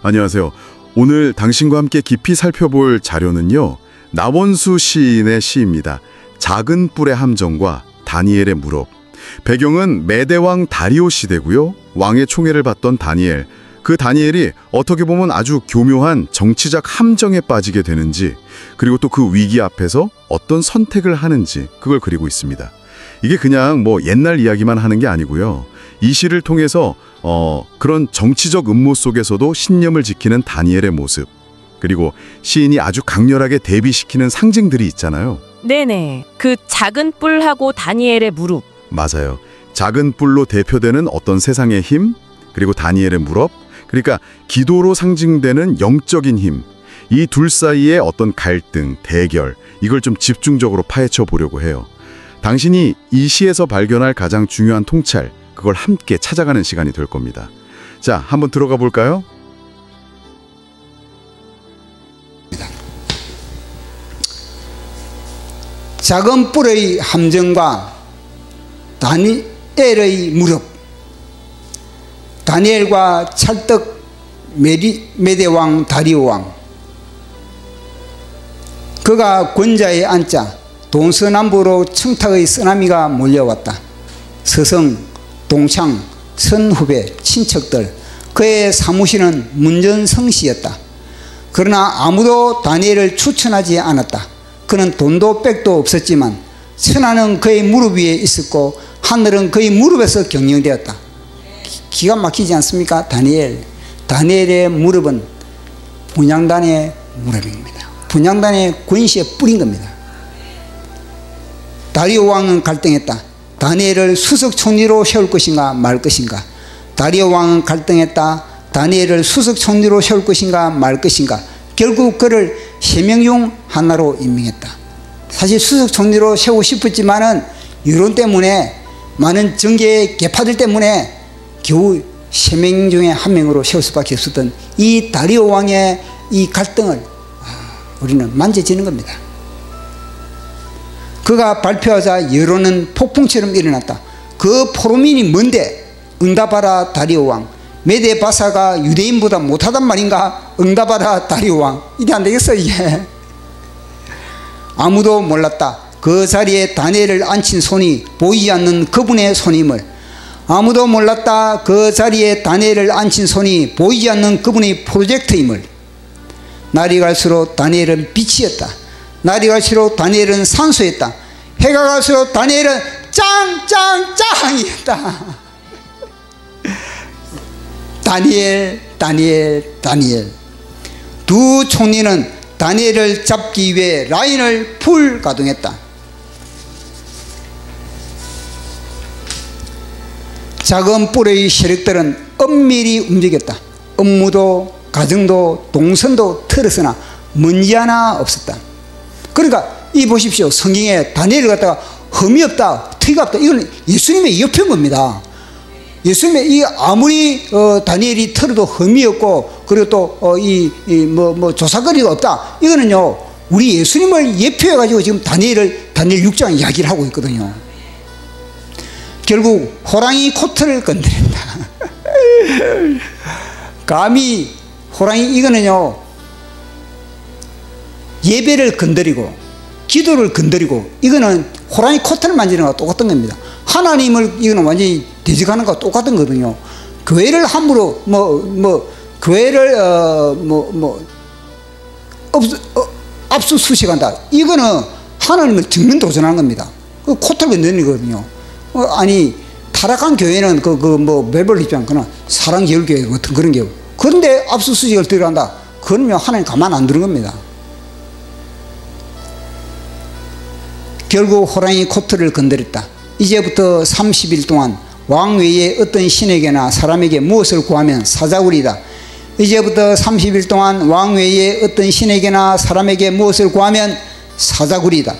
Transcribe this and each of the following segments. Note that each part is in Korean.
안녕하세요. 오늘 당신과 함께 깊이 살펴볼 자료는요, 나원수 시인의 시입니다. 작은 뿔의 함정과 다니엘의 무릎. 배경은 메대왕 다리오 시대고요. 왕의 총애를 받던 다니엘. 그 다니엘이 어떻게 보면 아주 교묘한 정치적 함정에 빠지게 되는지, 그리고 또 그 위기 앞에서 어떤 선택을 하는지, 그걸 그리고 있습니다. 이게 그냥 뭐 옛날 이야기만 하는 게 아니고요. 이 시를 통해서 그런 정치적 음모 속에서도 신념을 지키는 다니엘의 모습, 그리고 시인이 아주 강렬하게 대비시키는 상징들이 있잖아요. 네네. 그 작은 뿔하고 다니엘의 무릎. 맞아요. 작은 뿔로 대표되는 어떤 세상의 힘, 그리고 다니엘의 무릎, 그러니까 기도로 상징되는 영적인 힘, 이 둘 사이의 어떤 갈등, 대결, 이걸 좀 집중적으로 파헤쳐 보려고 해요. 당신이 이 시에서 발견할 가장 중요한 통찰, 그걸 함께 찾아가는 시간이 될 겁니다. 자, 한번 들어가 볼까요? 작은 뿔의 함정과 다니엘의 무릎. 다니엘과 찰떡 메대왕 다리오왕. 그가 권자에 앉자 동서남북으로 청탁의 쓰나미가 몰려왔다. 서성, 동창, 선후배, 친척들, 그의 사무실은 문전성시였다. 그러나 아무도 다니엘을 추천하지 않았다. 그는 돈도 백도 없었지만 천하는 그의 무릎 위에 있었고 하늘은 그의 무릎에서 경영되었다. 기가 막히지 않습니까? 다니엘의 무릎은 분향단의 무릎입니다. 분향단의 권시에 뿌린 겁니다. 다리오 왕은 갈등했다. 다니엘을 수석 총리로 세울 것인가 말 것인가. 다리오 왕은 갈등했다. 다니엘을 수석 총리로 세울 것인가 말 것인가. 결국 그를 3명 중 하나로 임명했다. 사실 수석 총리로 세우고 싶었지만은 여론 때문에, 많은 정계 개파들 때문에 겨우 3명 중에 1명으로 세울 수밖에 없었던 이 다리오 왕의 이 갈등을 우리는 만져지는 겁니다. 그가 발표하자 여론은 폭풍처럼 일어났다. 그 포로민이 뭔데? 응답하라 다리오 왕. 메대 바사가 유대인보다 못하단 말인가? 응답하라 다리오 왕. 이게 안 되겠어 이게. 아무도 몰랐다. 그 자리에 다니엘을 앉힌 손이 보이지 않는 그분의 손임을. 아무도 몰랐다. 그 자리에 다니엘을 앉힌 손이 보이지 않는 그분의 프로젝트임을. 날이 갈수록 다니엘은 빛이었다. 날이 갈수록 다니엘은 산소였다. 해가 갈수록 다니엘은 짱짱짱이었다. 다니엘. 두 총리는 다니엘을 잡기 위해 라인을 풀가동했다. 작은 뿔의 세력들은 엄밀히 움직였다. 업무도 가정도 동선도 틀었으나 먼지 하나 없었다. 그러니까 이 보십시오. 성경에 다니엘을 갖다가 흠이 없다, 티가 없다. 이건 예수님의 옆인 겁니다. 예수님의 이 아무리 다니엘이 털어도 흠이 없고, 그리고 또 조사거리가 없다. 이거는요, 우리 예수님을 예표해 가지고 지금 다니엘 6장 이야기를 하고 있거든요. 결국 호랑이 코트를 건드린다. 감히 호랑이, 이거는요, 예배를 건드리고 기도를 건드리고, 이거는 호랑이 코트를 만지는 것과 똑같은 겁니다. 하나님을, 이거는 완전히 대적하는 것과 똑같은 거거든요. 교회를 함부로 교회를 압수수색한다. 이거는 하나님을 정면 도전하는 겁니다. 그 코트를 건드리는 거거든요. 아니, 타락한 교회는 매벌 입지 않거나 사랑제일교회 같은 그런 경우. 그런데 압수수색을 들어간다. 그러면 하나님 가만 안 두는 겁니다. 결국 호랑이 코트를 건드렸다. 이제부터 30일 동안 왕 외에 어떤 신에게나 사람에게 무엇을 구하면 사자굴이다. 이제부터 30일 동안 왕 외에 어떤 신에게나 사람에게 무엇을 구하면 사자굴이다.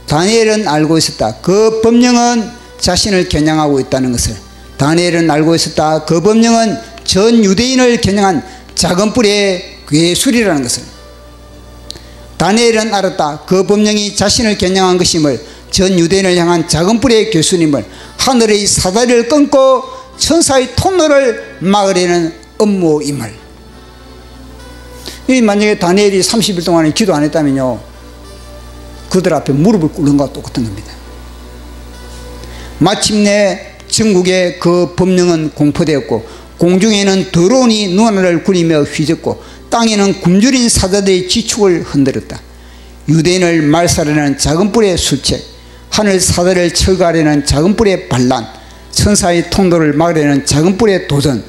다니엘은 알고 있었다. 그 법령은 자신을 겨냥하고 있다는 것을. 다니엘은 알고 있었다. 그 법령은 전 유대인을 겨냥한 작은 뿔의 괴술이라는 것을. 다니엘은 알았다. 그 법령이 자신을 겨냥한 것임을, 전 유대인을 향한 작은 뿔의 괴술임을, 하늘의 사다리를 끊고 천사의 통로를 막으려는 업무 임할. 이 만약에 다니엘이 30일 동안에 기도 안 했다면요, 그들 앞에 무릎을 꿇는 것과 똑같은 겁니다. 마침내 전국에 그 법령은 공포되었고 공중에는 드론이 눈알을 굴리며 휘젓고 땅에는 굶주린 사자들의 지축을 흔들었다. 유대인을 말살하는 작은 뿔의 술책, 하늘 사자를 철거하려는 작은 뿔의 반란, 천사의 통로를 막으려는 작은 뿔의 도전.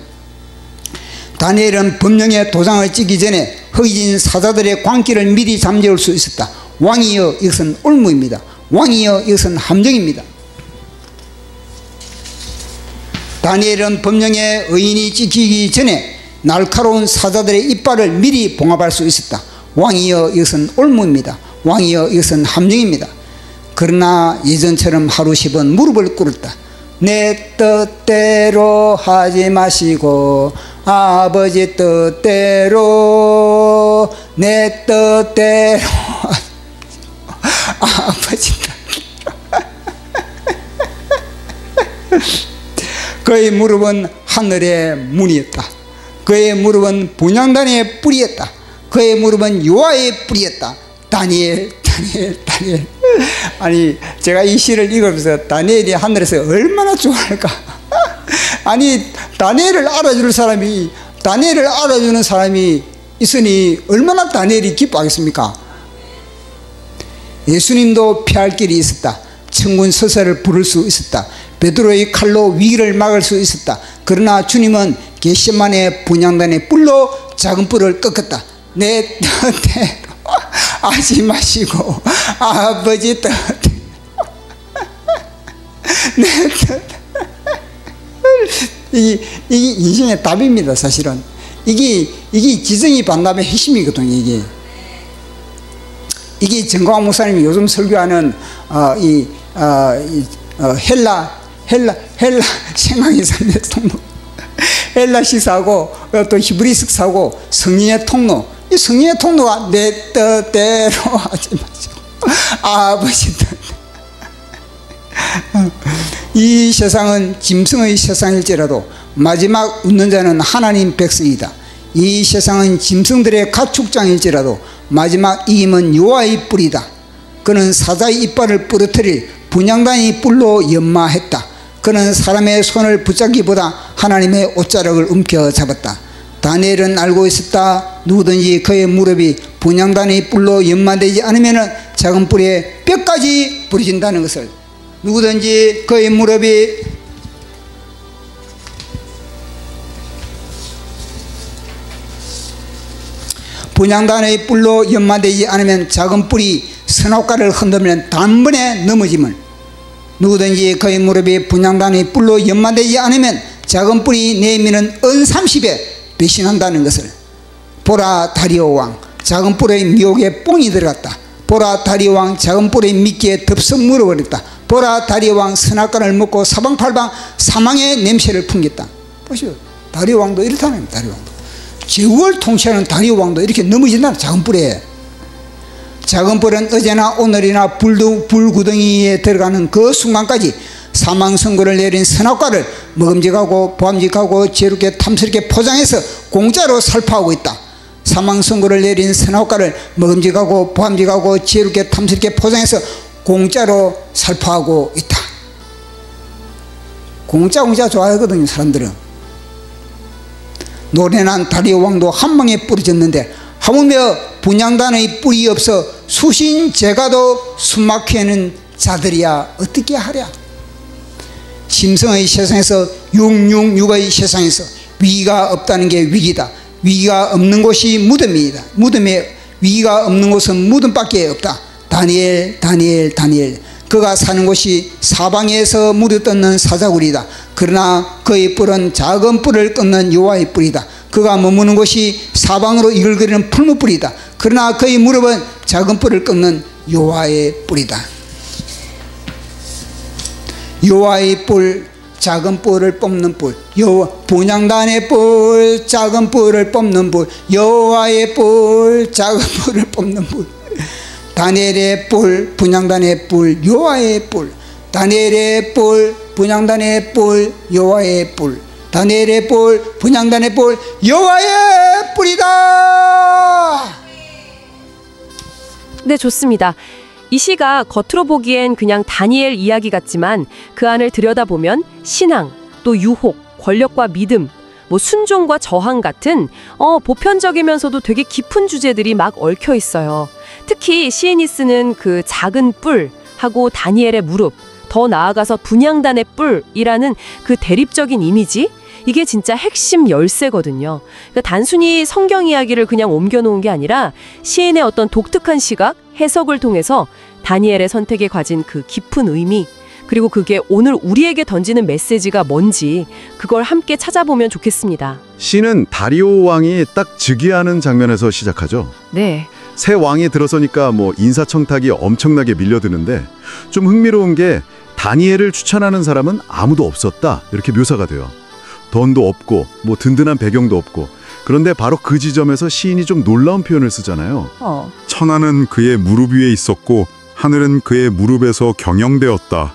다니엘은 법령에 도장을 찍기 전에 허기진 사자들의 광기를 미리 잠재울 수 있었다. 왕이여, 이것은 올무입니다. 왕이여, 이것은 함정입니다. 다니엘은 법령에 의인이 찍히기 전에 날카로운 사자들의 이빨을 미리 봉합할 수 있었다. 왕이여, 이것은 올무입니다. 왕이여, 이것은 함정입니다. 그러나 예전처럼 하루 10번 무릎을 꿇었다. 내 뜻대로 하지 마시고 아버지 뜻대로, 내 뜻대로 아버지 뜻대로. 그의 무릎은 하늘의 문이었다. 그의 무릎은 분향단의 뿔이었다. 그의 무릎은 여호와의 뿔이었다. 다니엘. 아니, 제가 이 시를 읽으면서 다니엘이 하늘에서 얼마나 좋아할까. 아니, 다니엘을 알아주는 사람이 있으니 얼마나 다니엘이 기뻐하겠습니까? 예수님도 피할 길이 있었다. 천군 서사를 부를 수 있었다. 베드로의 칼로 위기를 막을 수 있었다. 그러나 주님은 겟세마네 분향단의 뿔로 작은 뿔을 꺾었다. 내 뜻대로 하지 마시고 아버지 뜻대로, 내 뜻대로. 이게 인생의 답입니다. 사실은 이게 지성이 반답의 핵심이거든요. 이게 정광 목사님이 요즘 설교하는 헬라 생명의 통로, 헬라식사하고 또 히브리식사하고 성령의 통로. 이 성령의 통로가 내 뜻대로 하지 마시고 아버지 뜻대로. 이 세상은 짐승의 세상일지라도 마지막 웃는 자는 하나님 백성이다. 이 세상은 짐승들의 가축장일지라도 마지막 이김은 여호와의 뿔이다. 그는 사자의 이빨을 부러뜨릴 분향단의 뿔로 연마했다. 그는 사람의 손을 붙잡기보다 하나님의 옷자락을 움켜잡았다. 다니엘은 알고 있었다. 누구든지 그의 무릎이 분향단의 뿔로 연마되지 않으면 작은 뿔에 뼈까지 부러진다는 것을. 누구든지 그의 무릎이 분향단의 뿔로 연마되지 않으면 작은 뿔이 선악과를 흔들면 단번에 넘어짐을. 누구든지 그의 무릎이 분향단의 뿔로 연마되지 않으면 작은 뿔이 내미는 언30에 배신한다는 것을. 보라, 다리오 왕, 작은 뿔의 미혹에 뽕이 들어갔다. 보라, 다리오 왕, 작은 뿔의 미끼에 덥석 물어버렸다. 보라, 다리오 왕, 선악과를 먹고 사방팔방 사망의 냄새를 풍겼다. 보시오, 다리오 왕도 이렇다는 거예요. 다리오 왕도 제국을 통치하는 다리오 왕도 이렇게 넘어진다. 작은 뿔에. 작은 뿔은 어제나 오늘이나 불구덩이에 들어가는 그 순간까지 사망 선고를 내린 선악과를 먹음직하고 보암직하고 지혜롭게 탐스럽게 포장해서 공짜로 살포하고 있다. 사망 선고를 내린 선악과를 먹음직하고 보암직하고 지혜롭게 탐스럽게 포장해서 공짜로 살포하고 있다. 공짜 좋아하거든요, 사람들은. 노련한 다리오 왕도 한 방에 부러졌는데 하물며 분향단의 뿔이 없어 수신 제가도 숨막히는 자들이야 어떻게 하랴. 짐승의 세상에서 666의 세상에서 위기가 없다는 게 위기다. 위기가 없는 곳이 무덤이다. 무덤에 위기가 없는 곳은 무덤밖에 없다. 다니엘. 그가 사는 곳이 사방에서 물어뜯는 사자굴이다. 그러나 그의 뿔은 작은 뿔을 끊는 여호와의 뿔이다. 그가 머무는 곳이 사방으로 이글거리는 풀무뿔이다. 그러나 그의 무릎은 작은 뿔을 끊는 여호와의 뿔이다. 여호와의 뿔, 작은 뿔을 뽑는 뿔. 분향단의 뿔, 작은 뿔을 뽑는 뿔. 여호와의 뿔, 작은 뿔을 뽑는 뿔. 다니엘의 뿔, 분향단의 뿔, 여호와의 뿔. 다니엘의 뿔, 분향단의 뿔, 여호와의 뿔. 다니엘의 뿔, 분향단의 뿔, 여호와의 뿔이다. 네, 좋습니다. 이 시가 겉으로 보기엔 그냥 다니엘 이야기 같지만 그 안을 들여다보면 신앙, 또 유혹, 권력과 믿음, 뭐 순종과 저항 같은 보편적이면서도 되게 깊은 주제들이 막 얽혀 있어요. 특히 시인이 쓰는 그 작은 뿔하고 다니엘의 무릎, 더 나아가서 분향단의 뿔이라는 그 대립적인 이미지, 이게 진짜 핵심 열쇠거든요. 그러니까 단순히 성경 이야기를 그냥 옮겨놓은 게 아니라 시인의 어떤 독특한 시각, 해석을 통해서 다니엘의 선택에 가진 그 깊은 의미, 그리고 그게 오늘 우리에게 던지는 메시지가 뭔지 그걸 함께 찾아보면 좋겠습니다. 시는 다리오 왕이 딱 즉위하는 장면에서 시작하죠. 네. 새 왕이 들어서니까 뭐 인사청탁이 엄청나게 밀려드는데 좀 흥미로운 게 다니엘을 추천하는 사람은 아무도 없었다, 이렇게 묘사가 돼요. 돈도 없고 뭐 든든한 배경도 없고. 그런데 바로 그 지점에서 시인이 좀 놀라운 표현을 쓰잖아요. 천하는 그의 무릎 위에 있었고 하늘은 그의 무릎에서 경영되었다.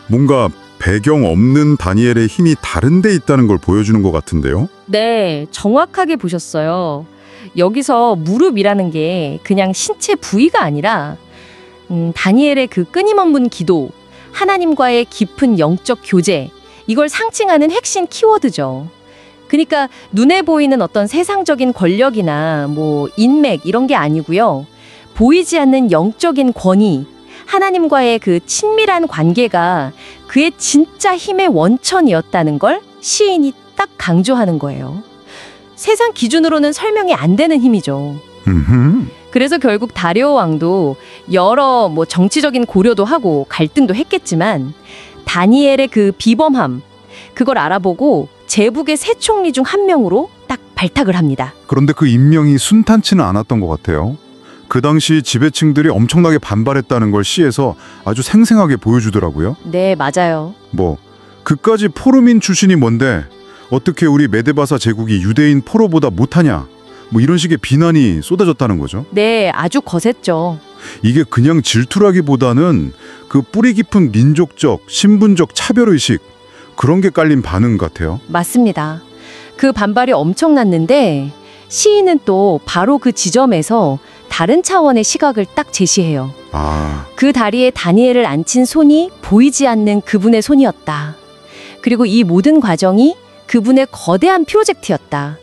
뭔가 배경 없는 다니엘의 힘이 다른 데 있다는 걸 보여주는 것 같은데요. 네, 정확하게 보셨어요. 여기서 무릎이라는 게 그냥 신체 부위가 아니라 다니엘의 그 끊임없는 기도, 하나님과의 깊은 영적 교제, 이걸 상징하는 핵심 키워드죠. 그러니까 눈에 보이는 어떤 세상적인 권력이나 뭐 인맥 이런 게 아니고요. 보이지 않는 영적인 권위, 하나님과의 그 친밀한 관계가 그의 진짜 힘의 원천이었다는 걸 시인이 딱 강조하는 거예요. 세상 기준으로는 설명이 안 되는 힘이죠. 그래서 결국 다리오 왕도 여러 뭐 정치적인 고려도 하고 갈등도 했겠지만 다니엘의 그 비범함, 그걸 알아보고 제국의 세 총리 중 한 명으로 딱 발탁을 합니다. 그런데 그 임명이 순탄치는 않았던 것 같아요. 그 당시 지배층들이 엄청나게 반발했다는 걸 시에서 아주 생생하게 보여주더라고요. 네, 맞아요. 뭐 그까지 포로민 출신이 뭔데 어떻게 우리 메데바사 제국이 유대인 포로보다 못하냐, 뭐 이런 식의 비난이 쏟아졌다는 거죠. 네, 아주 거셌죠. 이게 그냥 질투라기보다는 그 뿌리 깊은 민족적, 신분적 차별의식, 그런 게 깔린 반응 같아요. 맞습니다. 그 반발이 엄청났는데 시인은 또 바로 그 지점에서 다른 차원의 시각을 딱 제시해요. 그 다리에 다니엘을 앉힌 손이 보이지 않는 그분의 손이었다. 그리고 이 모든 과정이 그분의 거대한 프로젝트였다.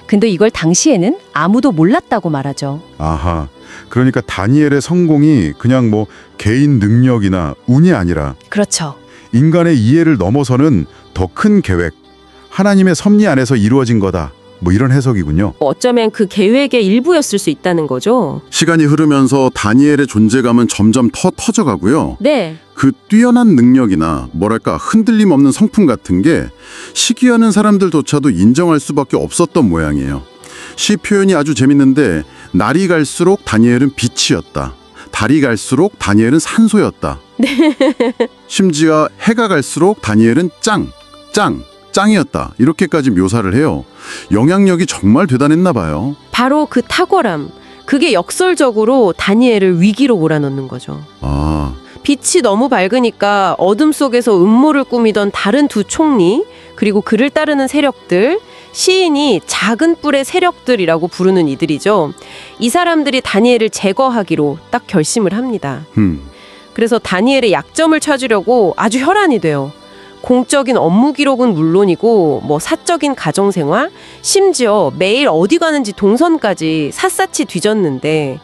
근데 이걸 당시에는 아무도 몰랐다고 말하죠. 아하, 그러니까 다니엘의 성공이 그냥 뭐 개인 능력이나 운이 아니라 그렇죠. 인간의 이해를 넘어서는 더 큰 계획, 하나님의 섭리 안에서 이루어진 거다, 뭐 이런 해석이군요. 어쩌면 그 계획의 일부였을 수 있다는 거죠. 시간이 흐르면서 다니엘의 존재감은 점점 터져가고요. 네. 그 뛰어난 능력이나 뭐랄까 흔들림 없는 성품 같은 게 시기하는 사람들조차도 인정할 수밖에 없었던 모양이에요. 시 표현이 아주 재밌는데 날이 갈수록 다니엘은 빛이었다. 달이 갈수록 다니엘은 산소였다. 심지어 해가 갈수록 다니엘은 짱이었다. 이렇게까지 묘사를 해요. 영향력이 정말 대단했나 봐요. 바로 그 탁월함, 그게 역설적으로 다니엘을 위기로 몰아넣는 거죠. 빛이 너무 밝으니까 어둠 속에서 음모를 꾸미던 다른 두 총리, 그리고 그를 따르는 세력들, 시인이 작은 뿔의 세력들이라고 부르는 이들이죠. 이 사람들이 다니엘을 제거하기로 딱 결심을 합니다. 그래서 다니엘의 약점을 찾으려고 아주 혈안이 돼요. 공적인 업무 기록은 물론이고 뭐 사적인 가정생활, 심지어 매일 어디 가는지 동선까지 샅샅이 뒤졌는데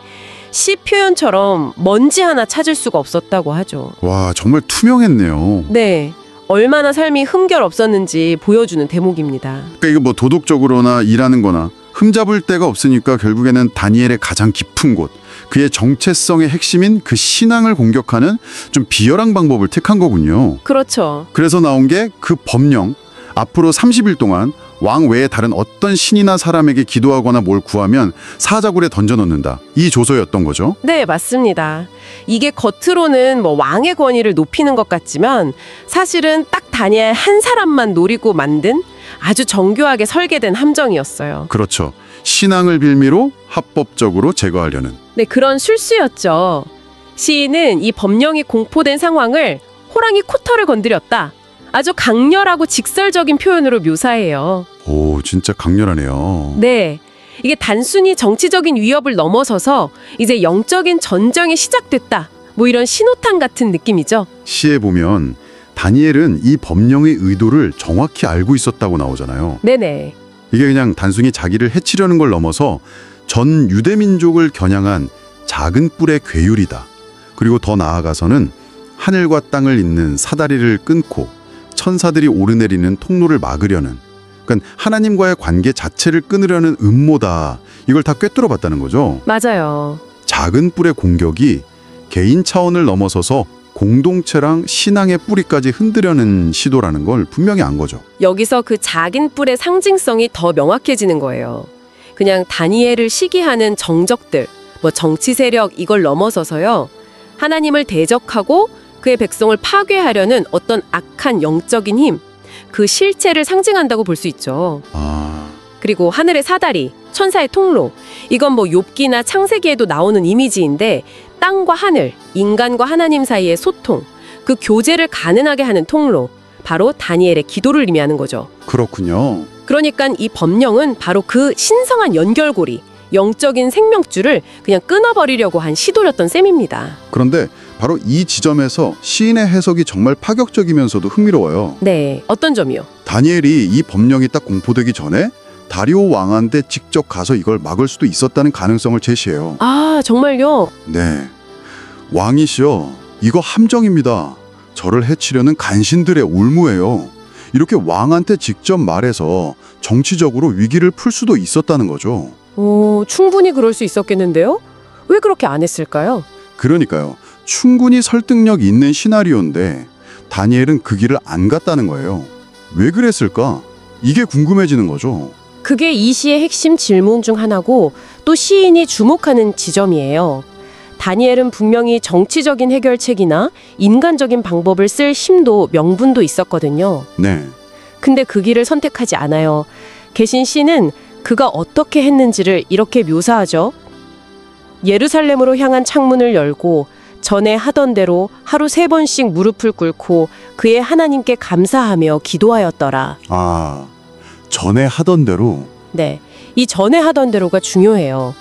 시 표현처럼 먼지 하나 찾을 수가 없었다고 하죠. 와, 정말 투명했네요. 네. 얼마나 삶이 흠결 없었는지 보여주는 대목입니다. 그러니까 이거 뭐 도덕적으로나 일하는 거나 흠잡을 데가 없으니까 결국에는 다니엘의 가장 깊은 곳, 그의 정체성의 핵심인 그 신앙을 공격하는 좀 비열한 방법을 택한 거군요. 그렇죠. 그래서 나온 게 그 법령, 앞으로 30일 동안 왕 외에 다른 어떤 신이나 사람에게 기도하거나 뭘 구하면 사자굴에 던져넣는다. 이 조서였던 거죠. 네, 맞습니다. 이게 겉으로는 뭐 왕의 권위를 높이는 것 같지만 사실은 딱 다니엘 한 사람만 노리고 만든 아주 정교하게 설계된 함정이었어요. 그렇죠. 신앙을 빌미로 합법적으로 제거하려는. 네, 그런 술수였죠. 시인은 이 법령이 공포된 상황을 호랑이 코털을 건드렸다. 아주 강렬하고 직설적인 표현으로 묘사해요. 오, 진짜 강렬하네요. 네. 이게 단순히 정치적인 위협을 넘어서서 이제 영적인 전쟁이 시작됐다. 뭐 이런 신호탄 같은 느낌이죠. 시에 보면 다니엘은 이 법령의 의도를 정확히 알고 있었다고 나오잖아요. 네네. 이게 그냥 단순히 자기를 해치려는 걸 넘어서 전 유대민족을 겨냥한 작은 뿔의 괴율이다. 그리고 더 나아가서는 하늘과 땅을 잇는 사다리를 끊고 천사들이 오르내리는 통로를 막으려는, 그러니까 하나님과의 관계 자체를 끊으려는 음모다. 이걸 다 꿰뚫어 봤다는 거죠. 맞아요. 작은 뿔의 공격이 개인 차원을 넘어서서 공동체랑 신앙의 뿌리까지 흔들려는 시도라는 걸 분명히 안 거죠. 여기서 그 작은 뿔의 상징성이 더 명확해지는 거예요. 그냥 다니엘을 시기하는 정적들, 뭐 정치 세력 이걸 넘어서서요. 하나님을 대적하고 그의 백성을 파괴하려는 어떤 악한 영적인 힘, 그 실체를 상징한다고 볼 수 있죠. 그리고 하늘의 사다리, 천사의 통로, 이건 뭐 욥기나 창세기에도 나오는 이미지인데 땅과 하늘, 인간과 하나님 사이의 소통, 그 교제를 가능하게 하는 통로, 바로 다니엘의 기도를 의미하는 거죠. 그렇군요. 그러니까 이 법령은 바로 그 신성한 연결고리, 영적인 생명줄을 그냥 끊어버리려고 한 시도였던 셈입니다. 그런데 바로 이 지점에서 시인의 해석이 정말 파격적이면서도 흥미로워요. 네, 어떤 점이요? 다니엘이 이 법령이 딱 공포되기 전에 다리오 왕한테 직접 가서 이걸 막을 수도 있었다는 가능성을 제시해요. 아, 정말요? 네. 왕이시여, 이거 함정입니다. 저를 해치려는 간신들의 올무예요. 이렇게 왕한테 직접 말해서 정치적으로 위기를 풀 수도 있었다는 거죠. 오, 충분히 그럴 수 있었겠는데요? 왜 그렇게 안 했을까요? 그러니까요. 충분히 설득력 있는 시나리오인데 다니엘은 그 길을 안 갔다는 거예요. 왜 그랬을까? 이게 궁금해지는 거죠. 그게 이 시의 핵심 질문 중 하나고 또 시인이 주목하는 지점이에요. 다니엘은 분명히 정치적인 해결책이나 인간적인 방법을 쓸 힘도 명분도 있었거든요. 네. 근데 그 길을 선택하지 않아요. 계신 시는 그가 어떻게 했는지를 이렇게 묘사하죠. 예루살렘으로 향한 창문을 열고 전에 하던 대로 하루 3번씩 무릎을 꿇고 그의 하나님께 감사하며 기도하였더라. 아, 전에 하던 대로. 네, 이 전에 하던 대로가 중요해요.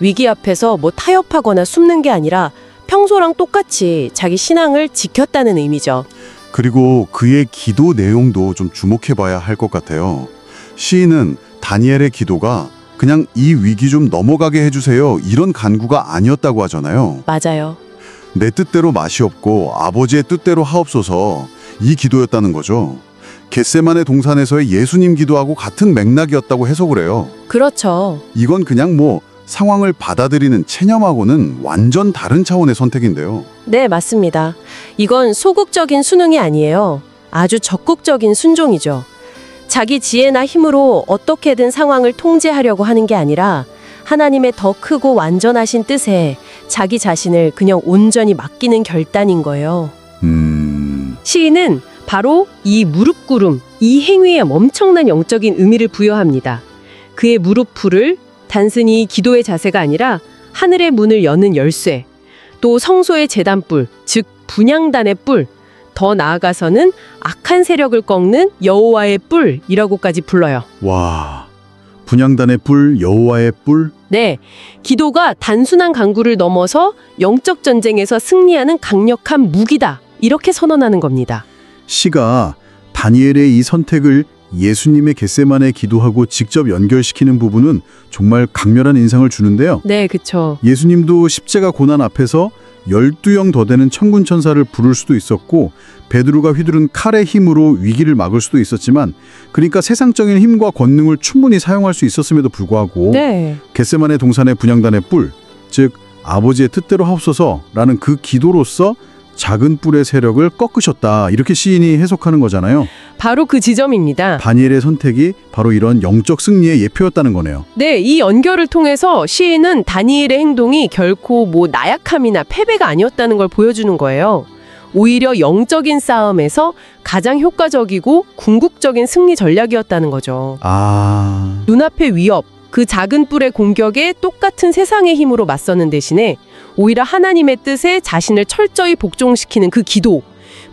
위기 앞에서 뭐 타협하거나 숨는 게 아니라 평소랑 똑같이 자기 신앙을 지켰다는 의미죠. 그리고 그의 기도 내용도 좀 주목해봐야 할 것 같아요. 시인은 다니엘의 기도가 그냥 이 위기 좀 넘어가게 해주세요, 이런 간구가 아니었다고 하잖아요. 맞아요. 내 뜻대로 맛이 없고 아버지의 뜻대로 하옵소서, 이 기도였다는 거죠. 겟세마네 동산에서의 예수님 기도하고 같은 맥락이었다고 해석을 해요. 그렇죠. 이건 그냥 뭐 상황을 받아들이는 체념하고는 완전 다른 차원의 선택인데요. 네, 맞습니다. 이건 소극적인 순응이 아니에요. 아주 적극적인 순종이죠. 자기 지혜나 힘으로 어떻게든 상황을 통제하려고 하는 게 아니라 하나님의 더 크고 완전하신 뜻에 자기 자신을 그냥 온전히 맡기는 결단인 거예요. 시인은 바로 이 무릎 꿇음, 이 행위에 엄청난 영적인 의미를 부여합니다. 그의 무릎풀을 단순히 기도의 자세가 아니라 하늘의 문을 여는 열쇠, 또 성소의 제단뿔, 즉 분향단의 뿔, 더 나아가서는 악한 세력을 꺾는 여호와의 뿔이라고까지 불러요. 와, 분향단의 뿔, 여호와의 뿔. 네, 기도가 단순한 강구를 넘어서 영적 전쟁에서 승리하는 강력한 무기다, 이렇게 선언하는 겁니다. 시가 다니엘의 이 선택을 예수님의 겟세마네 기도하고 직접 연결시키는 부분은 정말 강렬한 인상을 주는데요. 네, 그쵸. 예수님도 십자가 고난 앞에서 12영 더 되는 천군 천사를 부를 수도 있었고 베드로가 휘두른 칼의 힘으로 위기를 막을 수도 있었지만, 그러니까 세상적인 힘과 권능을 충분히 사용할 수 있었음에도 불구하고 네. 겟세마네 동산의 분향단의 뿔, 즉 아버지의 뜻대로 하옵소서라는 그 기도로서 작은 뿔의 세력을 꺾으셨다, 이렇게 시인이 해석하는 거잖아요. 바로 그 지점입니다. 다니엘의 선택이 바로 이런 영적 승리의 예표였다는 거네요. 네, 이 연결을 통해서 시인은 다니엘의 행동이 결코 뭐 나약함이나 패배가 아니었다는 걸 보여주는 거예요. 오히려 영적인 싸움에서 가장 효과적이고 궁극적인 승리 전략이었다는 거죠. 눈앞의 위협, 그 작은 뿔의 공격에 똑같은 세상의 힘으로 맞서는 대신에 오히려 하나님의 뜻에 자신을 철저히 복종시키는 그 기도,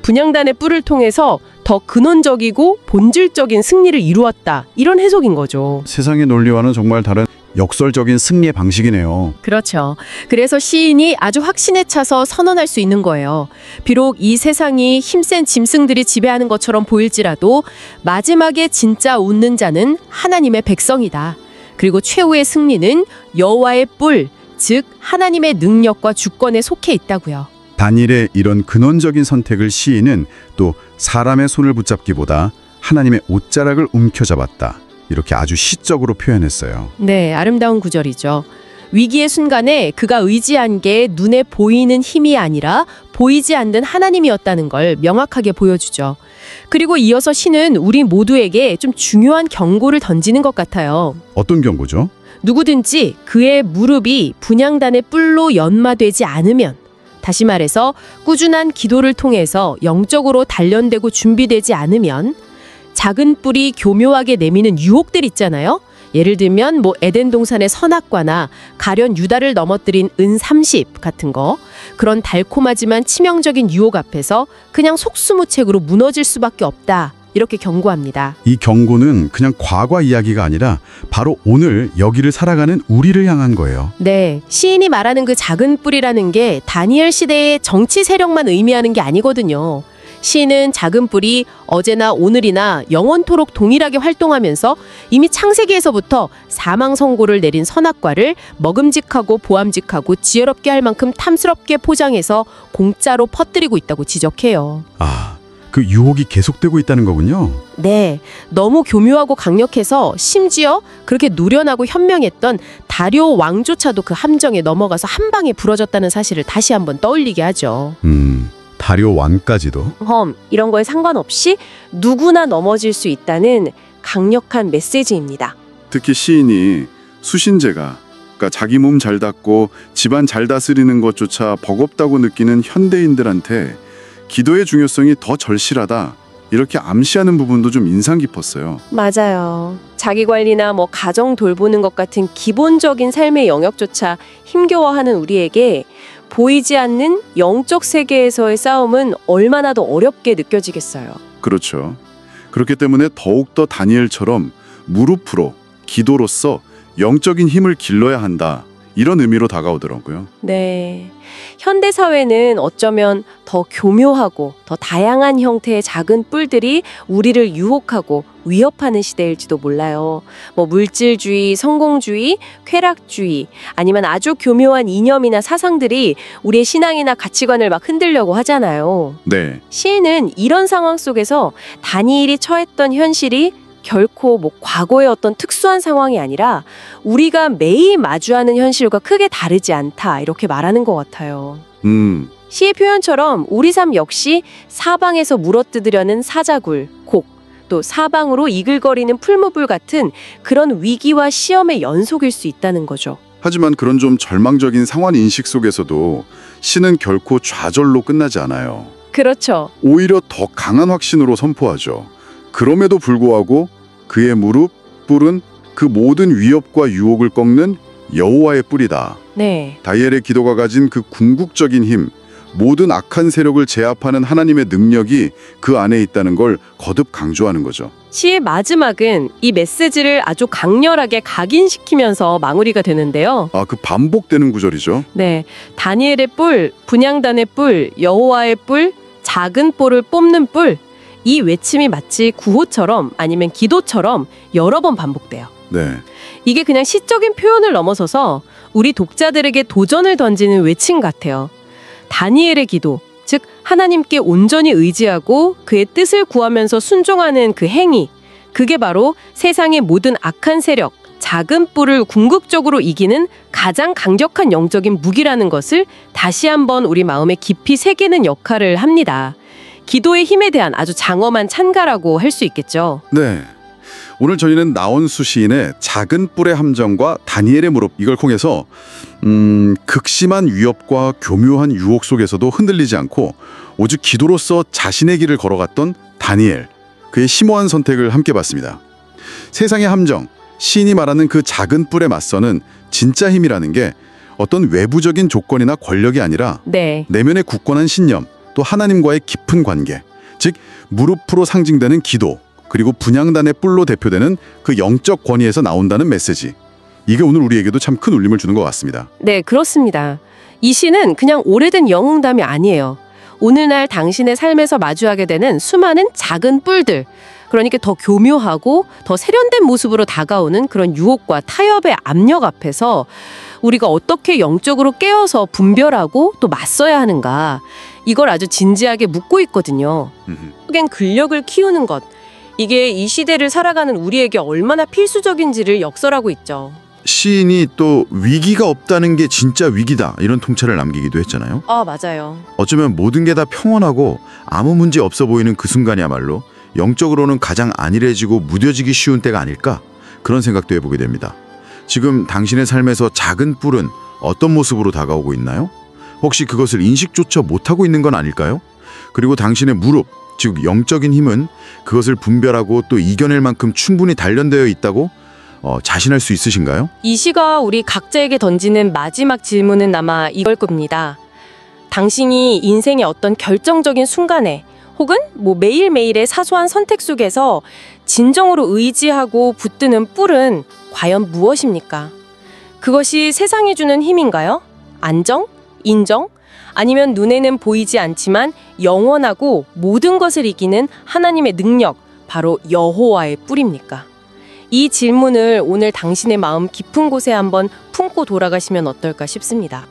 분향단의 뿔을 통해서 더 근원적이고 본질적인 승리를 이루었다. 이런 해석인 거죠. 세상의 논리와는 정말 다른 역설적인 승리의 방식이네요. 그렇죠. 그래서 시인이 아주 확신에 차서 선언할 수 있는 거예요. 비록 이 세상이 힘센 짐승들이 지배하는 것처럼 보일지라도 마지막에 진짜 웃는 자는 하나님의 백성이다. 그리고 최후의 승리는 여호와의 뿔, 즉 하나님의 능력과 주권에 속해 있다고요. 다니엘의 이런 근원적인 선택을 시인은 또 사람의 손을 붙잡기보다 하나님의 옷자락을 움켜잡았다. 이렇게 아주 시적으로 표현했어요. 네, 아름다운 구절이죠. 위기의 순간에 그가 의지한 게 눈에 보이는 힘이 아니라 보이지 않는 하나님이었다는 걸 명확하게 보여주죠. 그리고 이어서 시는 우리 모두에게 좀 중요한 경고를 던지는 것 같아요. 어떤 경고죠? 누구든지 그의 무릎이 분향단의 뿔로 연마되지 않으면, 다시 말해서 꾸준한 기도를 통해서 영적으로 단련되고 준비되지 않으면 작은 뿔이 교묘하게 내미는 유혹들 있잖아요. 예를 들면 에덴 동산의 선악과나 가련 유다를 넘어뜨린 은 30 같은 거, 그런 달콤하지만 치명적인 유혹 앞에서 그냥 속수무책으로 무너질 수밖에 없다. 이렇게 경고합니다. 이 경고는 그냥 과거 이야기가 아니라 바로 오늘 여기를 살아가는 우리를 향한 거예요. 네, 시인이 말하는 그 작은 뿔이라는 게 다니엘 시대의 정치 세력만 의미하는 게 아니거든요. 시인은 작은 뿔이 어제나 오늘이나 영원토록 동일하게 활동하면서 이미 창세기에서부터 사망 선고를 내린 선악과를 먹음직하고 보암직하고 지혜롭게 할 만큼 탐스럽게 포장해서 공짜로 퍼뜨리고 있다고 지적해요. 그 유혹이 계속되고 있다는 거군요. 네, 너무 교묘하고 강력해서 심지어 그렇게 노련하고 현명했던 다리오 왕조차도 그 함정에 넘어가서 한 방에 부러졌다는 사실을 다시 한번 떠올리게 하죠. 다리오 왕까지도. 이런 거에 상관없이 누구나 넘어질 수 있다는 강력한 메시지입니다. 특히 시인이 수신제가, 그러니까 자기 몸 잘 닦고 집안 잘 다스리는 것조차 버겁다고 느끼는 현대인들한테 기도의 중요성이 더 절실하다, 이렇게 암시하는 부분도 좀 인상 깊었어요. 맞아요. 자기 관리나 가정 돌보는 것 같은 기본적인 삶의 영역조차 힘겨워하는 우리에게 보이지 않는 영적 세계에서의 싸움은 얼마나 더 어렵게 느껴지겠어요. 그렇죠. 그렇기 때문에 더욱더 다니엘처럼 무릎으로 기도로서 영적인 힘을 길러야 한다, 이런 의미로 다가오더라고요. 네. 현대 사회는 어쩌면 더 교묘하고 더 다양한 형태의 작은 뿔들이 우리를 유혹하고 위협하는 시대일지도 몰라요. 물질주의, 성공주의, 쾌락주의, 아니면 아주 교묘한 이념이나 사상들이 우리의 신앙이나 가치관을 막 흔들려고 하잖아요. 네. 시인은 이런 상황 속에서 다니엘이 처했던 현실이 결코 과거의 어떤 특수한 상황이 아니라 우리가 매일 마주하는 현실과 크게 다르지 않다, 이렇게 말하는 것 같아요. 시의 표현처럼 우리 삶 역시 사방에서 물어뜯으려는 사자굴, 곡, 또 사방으로 이글거리는 풀무불 같은 그런 위기와 시험의 연속일 수 있다는 거죠. 하지만 그런 좀 절망적인 상황 인식 속에서도 시는 결코 좌절로 끝나지 않아요. 그렇죠. 오히려 더 강한 확신으로 선포하죠. 그럼에도 불구하고 그의 무릎, 뿔은 그 모든 위협과 유혹을 꺾는 여호와의 뿔이다. 네. 다니엘의 기도가 가진 그 궁극적인 힘, 모든 악한 세력을 제압하는 하나님의 능력이 그 안에 있다는 걸 거듭 강조하는 거죠. 시의 마지막은 이 메시지를 아주 강렬하게 각인시키면서 마무리가 되는데요. 그 반복되는 구절이죠. 네, 다니엘의 뿔, 분향단의 뿔, 여호와의 뿔, 작은 뿔을 뽑는 뿔, 이 외침이 마치 구호처럼 아니면 기도처럼 여러 번 반복돼요. 네. 이게 그냥 시적인 표현을 넘어서서 우리 독자들에게 도전을 던지는 외침 같아요. 다니엘의 기도, 즉 하나님께 온전히 의지하고 그의 뜻을 구하면서 순종하는 그 행위, 그게 바로 세상의 모든 악한 세력, 작은 뿔을 궁극적으로 이기는 가장 강력한 영적인 무기라는 것을 다시 한번 우리 마음에 깊이 새기는 역할을 합니다. 기도의 힘에 대한 아주 장엄한 찬가라고 할 수 있겠죠. 네. 오늘 저희는 나원수 시인의 작은 뿔의 함정과 다니엘의 무릎, 이걸 통해서 극심한 위협과 교묘한 유혹 속에서도 흔들리지 않고 오직 기도로서 자신의 길을 걸어갔던 다니엘, 그의 심오한 선택을 함께 봤습니다. 세상의 함정, 시인이 말하는 그 작은 뿔에 맞서는 진짜 힘이라는 게 어떤 외부적인 조건이나 권력이 아니라 네. 내면의 굳건한 신념, 또 하나님과의 깊은 관계, 즉 무릎으로 상징되는 기도, 그리고 분향단의 뿔로 대표되는 그 영적 권위에서 나온다는 메시지. 이게 오늘 우리에게도 참 큰 울림을 주는 것 같습니다. 네, 그렇습니다. 이 시는 그냥 오래된 영웅담이 아니에요. 오늘날 당신의 삶에서 마주하게 되는 수많은 작은 뿔들, 그러니까 더 교묘하고 더 세련된 모습으로 다가오는 그런 유혹과 타협의 압력 앞에서 우리가 어떻게 영적으로 깨어서 분별하고 또 맞서야 하는가, 이걸 아주 진지하게 묻고 있거든요. 결국엔 근력을 키우는 것, 이게 이 시대를 살아가는 우리에게 얼마나 필수적인지를 역설하고 있죠. 시인이 또 위기가 없다는 게 진짜 위기다 이런 통찰을 남기기도 했잖아요. 아, 맞아요. 어쩌면 모든 게 다 평온하고 아무 문제 없어 보이는 그 순간이야말로 영적으로는 가장 안일해지고 무뎌지기 쉬운 때가 아닐까, 그런 생각도 해보게 됩니다. 지금 당신의 삶에서 작은 뿔은 어떤 모습으로 다가오고 있나요? 혹시 그것을 인식조차 못하고 있는 건 아닐까요? 그리고 당신의 무릎, 즉 영적인 힘은 그것을 분별하고 또 이겨낼 만큼 충분히 단련되어 있다고 자신할 수 있으신가요? 이 시가 우리 각자에게 던지는 마지막 질문은 아마 이걸 겁니다. 당신이 인생의 어떤 결정적인 순간에 혹은 매일매일의 사소한 선택 속에서 진정으로 의지하고 붙드는 뿔은 과연 무엇입니까? 그것이 세상이 주는 힘인가요? 안정? 인정? 아니면 눈에는 보이지 않지만 영원하고 모든 것을 이기는 하나님의 능력, 바로 여호와의 뿔입니까? 이 질문을 오늘 당신의 마음 깊은 곳에 한번 품고 돌아가시면 어떨까 싶습니다.